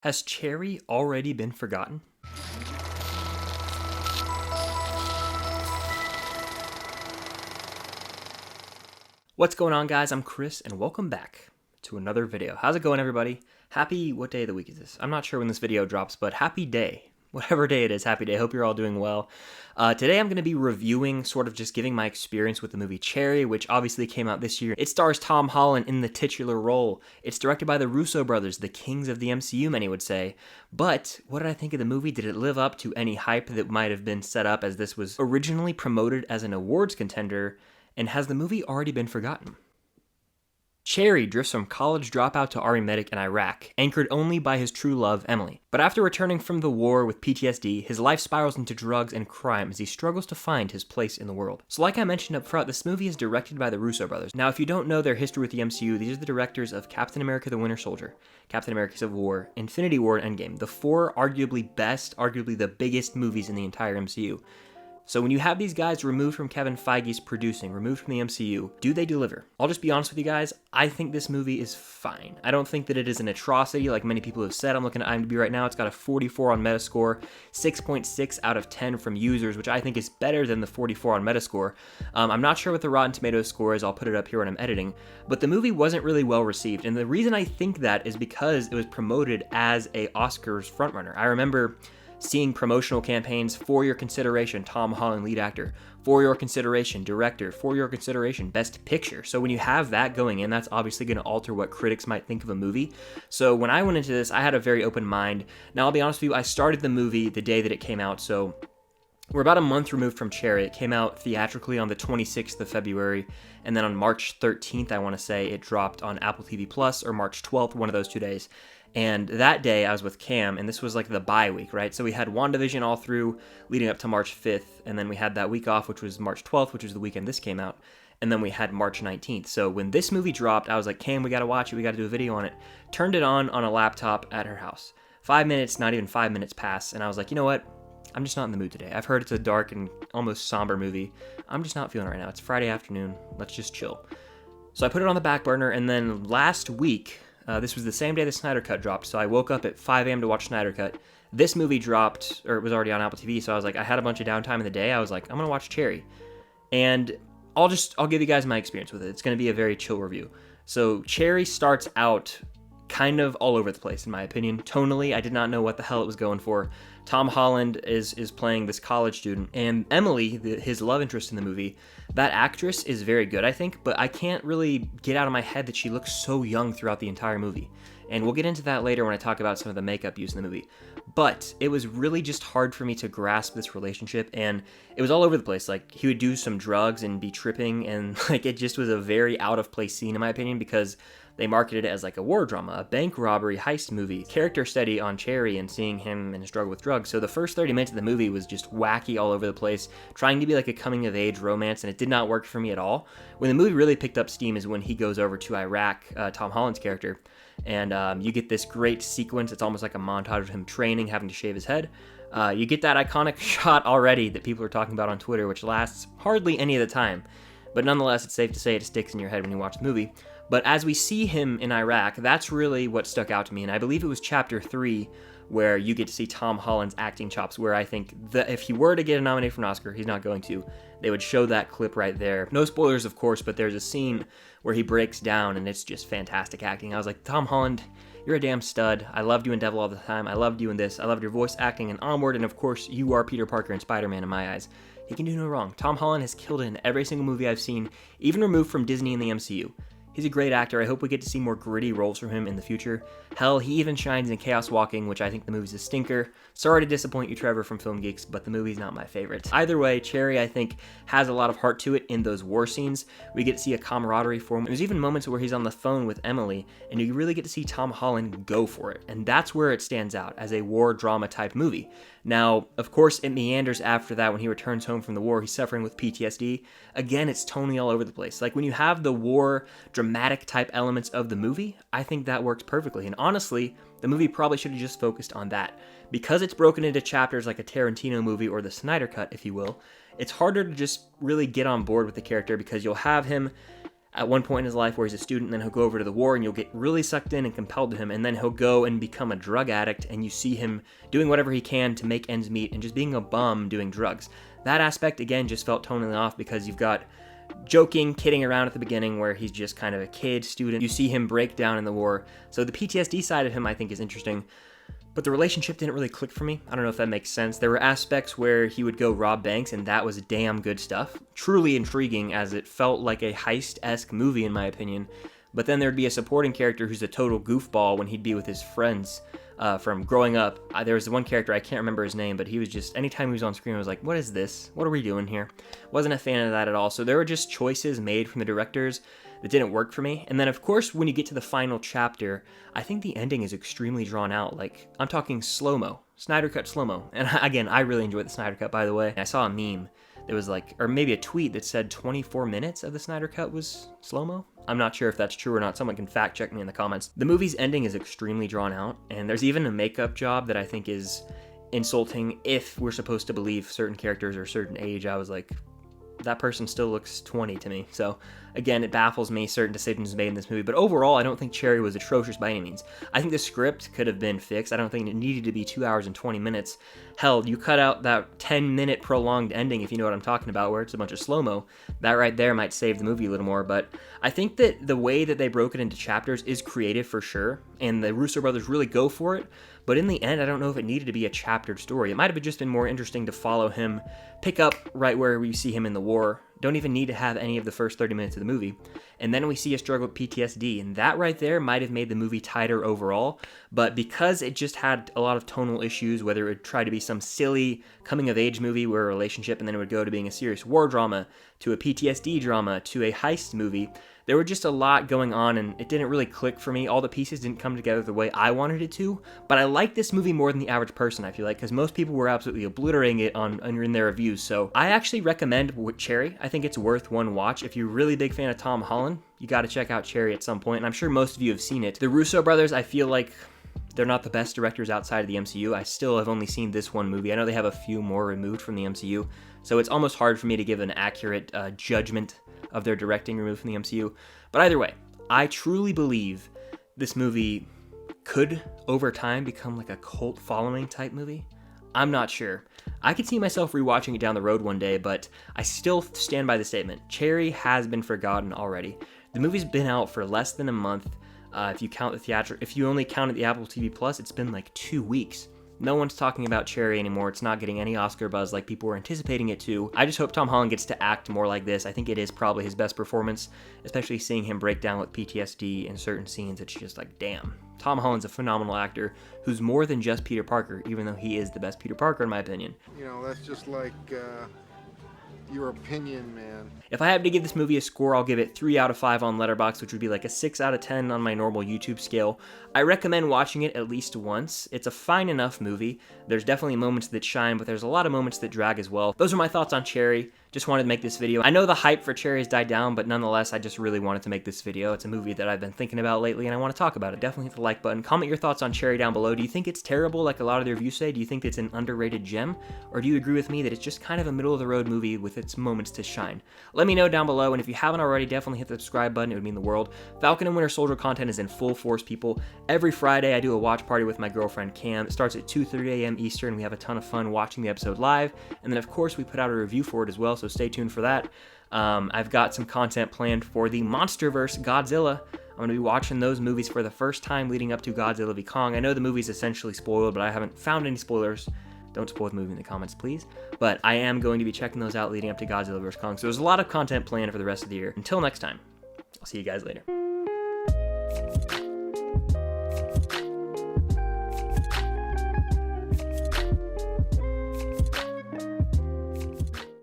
Has Cherry already been forgotten? What's going on, guys? I'm Chris, and welcome back to another video. How's it going, everybody? Happy, what day of the week is this? I'm not sure when this video drops, but happy day. Whatever day it is, happy day. Hope you're all doing well. Today I'm going to be reviewing, sort of just giving my experience with the movie Cherry, which obviously came out this year. It stars Tom Holland in the titular role. It's directed by the Russo brothers, the kings of the MCU, many would say. But what did I think of the movie? Did it live up to any hype that might have been set up, as this was originally promoted as an awards contender? And has the movie already been forgotten? Cherry drifts from college dropout to army medic in Iraq, anchored only by his true love, Emily. But after returning from the war with PTSD, his life spirals into drugs and crime as he struggles to find his place in the world. So like I mentioned up front, this movie is directed by the Russo brothers. Now, if you don't know their history with the MCU, these are the directors of Captain America: The Winter Soldier, Captain America: Civil War, Infinity War, and Endgame, the four arguably best, arguably the biggest movies in the entire MCU. So when you have these guys removed from Kevin Feige's producing, removed from the MCU, do they deliver? I'll just be honest with you guys, I think this movie is fine. I don't think that it is an atrocity like many people have said. I'm looking at IMDb right now, it's got a 44 on Metascore, 6.6 out of 10 from users, which I think is better than the 44 on Metascore. I'm not sure what the Rotten Tomatoes score is, I'll put it up here when I'm editing, but the movie wasn't really well received, and the reason I think that is because it was promoted as a Oscars frontrunner. I remember seeing promotional campaigns: for your consideration, Tom Holland lead actor; for your consideration, director; for your consideration, best picture. So when you have that going in, that's obviously going to alter what critics might think of a movie. So when I went into this, I had a very open mind. Now, I'll be honest with you, I started the movie the day that it came out, so we're about a month removed from Cherry. It came out theatrically on the 26th of February, and then on March 13th, I want to say, it dropped on Apple TV Plus, or March 12th, one of those 2 days. And that day, I was with Cam, and this was like the bye week, right? So we had WandaVision all through, leading up to March 5th, and then we had that week off, which was March 12th, which was the weekend this came out, and then we had March 19th. So when this movie dropped, I was like, Cam, we gotta watch it, we gotta do a video on it. Turned it on a laptop at her house. 5 minutes, not even 5 minutes passed, and I was like, you know what? I'm just not in the mood today. I've heard it's a dark and almost somber movie. I'm just not feeling it right now. It's Friday afternoon. Let's just chill. So I put it on the back burner, and then last week, this was the same day the Snyder Cut dropped, so I woke up at 5 a.m. to watch Snyder Cut. This movie dropped, or it was already on Apple TV, so I was like, I had a bunch of downtime in the day. I was like, I'm going to watch Cherry. And I'll give you guys my experience with it. It's going to be a very chill review. So Cherry starts out kind of all over the place, in my opinion. Tonally, I did not know what the hell it was going for. Tom Holland is playing this college student, and Emily, his love interest in the movie, that actress is very good, I think, but I can't really get out of my head that she looks so young throughout the entire movie. And we'll get into that later when I talk about some of the makeup used in the movie. But it was really just hard for me to grasp this relationship, and it was all over the place. Like, he would do some drugs and be tripping, and like, it just was a very out of place scene, in my opinion, because they marketed it as like a war drama, a bank robbery heist movie, character study on Cherry and seeing him and his struggle with drugs. So the first 30 minutes of the movie was just wacky all over the place, trying to be like a coming-of-age romance, and it did not work for me at all. When the movie really picked up steam is when he goes over to Iraq, Tom Holland's character, and you get this great sequence. It's almost like a montage of him training, having to shave his head. You get that iconic shot already that people are talking about on Twitter, which lasts hardly any of the time. But nonetheless, it's safe to say it sticks in your head when you watch the movie. But as we see him in Iraq, that's really what stuck out to me. And I believe it was chapter 3 where you get to see Tom Holland's acting chops, where I think that if he were to get a nomination for an Oscar, he's not going to, they would show that clip right there. No spoilers, of course, but there's a scene where he breaks down, and it's just fantastic acting. I was like, Tom Holland, you're a damn stud. I loved you in Devil All the Time. I loved you in this. I loved your voice acting in Onward, and of course, you are Peter Parker and Spider-Man in my eyes. He can do no wrong. Tom Holland has killed it in every single movie I've seen, even removed from Disney and the MCU. He's a great actor. I hope we get to see more gritty roles from him in the future. Hell, he even shines in Chaos Walking, which I think the movie's a stinker. Sorry to disappoint you, Trevor, from Film Geeks, but the movie's not my favorite. Either way, Cherry, I think, has a lot of heart to it in those war scenes. We get to see a camaraderie form. There's even moments where he's on the phone with Emily, and you really get to see Tom Holland go for it. And that's where it stands out as a war drama type movie. Now, of course, it meanders after that when he returns home from the war. He's suffering with PTSD. Again, it's tonally all over the place. Like, when you have the war dramatic type elements of the movie, I think that works perfectly. And honestly, the movie probably should have just focused on that. Because it's broken into chapters like a Tarantino movie or the Snyder Cut, if you will, it's harder to just really get on board with the character, because you'll have him at one point in his life where he's a student, and then he'll go over to the war and you'll get really sucked in and compelled to him, and then he'll go and become a drug addict and you see him doing whatever he can to make ends meet and just being a bum doing drugs. That aspect, again, just felt tonally off because you've got joking, kidding around at the beginning where he's just kind of a kid student. You see him break down in the war. So the PTSD side of him I think is interesting, but the relationship didn't really click for me. I don't know if that makes sense. There were aspects where he would go rob banks, and that was damn good stuff. Truly intriguing, as it felt like a heist-esque movie in my opinion. But then there'd be a supporting character who's a total goofball when he'd be with his friends from growing up. There was one character, I can't remember his name, but he was just, anytime he was on screen, I was like, what is this? What are we doing here? Wasn't a fan of that at all. So there were just choices made from the directors that didn't work for me. And then, of course, when you get to the final chapter, I think the ending is extremely drawn out. Like, I'm talking slow-mo, Snyder Cut slow-mo. And again, I really enjoyed the Snyder Cut, by the way. I saw a meme that was like, or maybe a tweet that said 24 minutes of the Snyder Cut was slow-mo. I'm not sure if that's true or not. Someone can fact check me in the comments. The movie's ending is extremely drawn out, and there's even a makeup job that I think is insulting if we're supposed to believe certain characters are a certain age. I was like, that person still looks 20 to me. So again, it baffles me, certain decisions made in this movie. But overall, I don't think Cherry was atrocious by any means. I think the script could have been fixed. I don't think it needed to be 2 hours and 20 minutes. Hell, you cut out that 10-minute prolonged ending, if you know what I'm talking about, where it's a bunch of slow-mo. That right there might save the movie a little more. But I think that the way that they broke it into chapters is creative for sure, and the Russo brothers really go for it. But in the end, I don't know if it needed to be a chaptered story. It might have just been more interesting to follow him, pick up right where we see him in the war. Don't even need to have any of the first 30 minutes of the movie. And then we see a struggle with PTSD, and that right there might have made the movie tighter overall. But because it just had a lot of tonal issues, whether it would try to be some silly coming-of-age movie where a relationship, and then it would go to being a serious war drama, to a PTSD drama, to a heist movie, there were just a lot going on, and it didn't really click for me. All the pieces didn't come together the way I wanted it to, but I like this movie more than the average person, I feel like, because most people were absolutely obliterating it in their reviews. So I actually recommend Cherry. I think it's worth one watch. If you're a really big fan of Tom Holland, you got to check out Cherry at some point, and I'm sure most of you have seen it. The Russo brothers, I feel like they're not the best directors outside of the MCU. I still have only seen this one movie. I know they have a few more removed from the MCU, so it's almost hard for me to give an accurate judgment of their directing removed from the MCU. But either way, I truly believe this movie could, over time, become like a cult following type movie. I'm not sure. I could see myself rewatching it down the road one day, but I still stand by the statement. Cherry has been forgotten already. The movie's been out for less than a month. If you only counted the Apple TV Plus, it's been like 2 weeks. No one's talking about Cherry anymore. It's not getting any Oscar buzz like people were anticipating it to. I just hope Tom Holland gets to act more like this. I think it is probably his best performance, especially seeing him break down with PTSD in certain scenes. It's just like, damn. Tom Holland's a phenomenal actor who's more than just Peter Parker, even though he is the best Peter Parker in my opinion. You know, that's just like your opinion, man. If I had to give this movie a score, I'll give it 3 out of 5 on Letterboxd, which would be like a 6 out of 10 on my normal YouTube scale. I recommend watching it at least once. It's a fine enough movie. There's definitely moments that shine, but there's a lot of moments that drag as well. Those are my thoughts on Cherry. Just wanted to make this video. I know the hype for Cherry has died down, but nonetheless, I just really wanted to make this video. It's a movie that I've been thinking about lately, and I want to talk about it. Definitely hit the like button. Comment your thoughts on Cherry down below. Do you think it's terrible like a lot of the reviews say? Do you think it's an underrated gem? Or do you agree with me that it's just kind of a middle-of-the-road movie with its moments to shine? Let me know down below, and if you haven't already, definitely hit the subscribe button. It would mean the world. Falcon and Winter Soldier content is in full force, people. Every Friday, I do a watch party with my girlfriend, Cam. It starts at 2:30 a.m. Eastern. We have a ton of fun watching the episode live, and then, of course, we put out a review for it as well, so stay tuned for that. I've got some content planned for the MonsterVerse Godzilla. I'm going to be watching those movies for the first time leading up to Godzilla v. Kong. I know the movie's essentially spoiled, but I haven't found any spoilers. Don't spoil the movie in the comments, please. But I am going to be checking those out leading up to Godzilla vs. Kong. So there's a lot of content planned for the rest of the year. Until next time, I'll see you guys later.